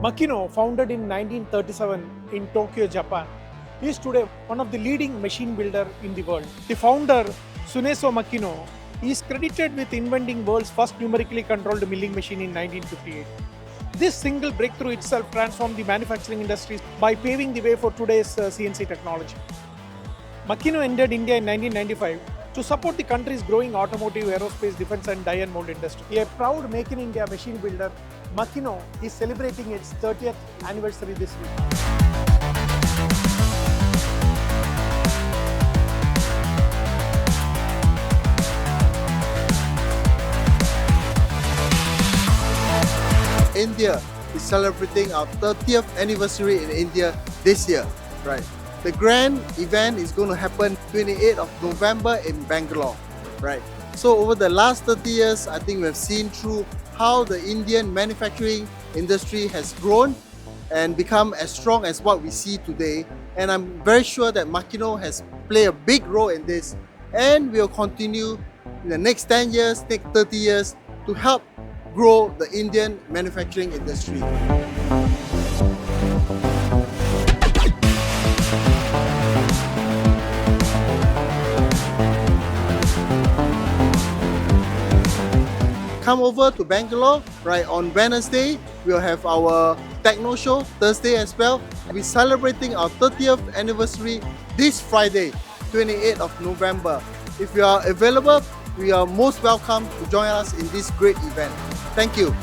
Makino, founded in 1937 in Tokyo, Japan, is today one of the leading machine builder in the world. The founder, Tsuneso Makino, is credited with inventing world's first numerically controlled milling machine in 1958. This single breakthrough itself transformed the manufacturing industry by paving the way for today's CNC technology. Makino entered India in 1995 to support the country's growing automotive, aerospace, defense and die and mold industry. A proud Make in India machine builder, Makino is celebrating its 30th anniversary this week. India is celebrating our 30th anniversary in India this year, right? The grand event is going to happen 28th of November in Bengaluru, right? So over the last 30 years, I think we've seen through how the Indian manufacturing industry has grown and become as strong as what we see today. And I'm very sure that Makino has played a big role in this, and will continue in the next 10 years, next 30 years to help grow the Indian manufacturing industry. Come over to Bangalore, right? On Wednesday, we'll have our Techno Show, Thursday as well. We're celebrating our 30th anniversary this Friday, 28th of November. If you are available, we are most welcome to join us in this great event. Thank you.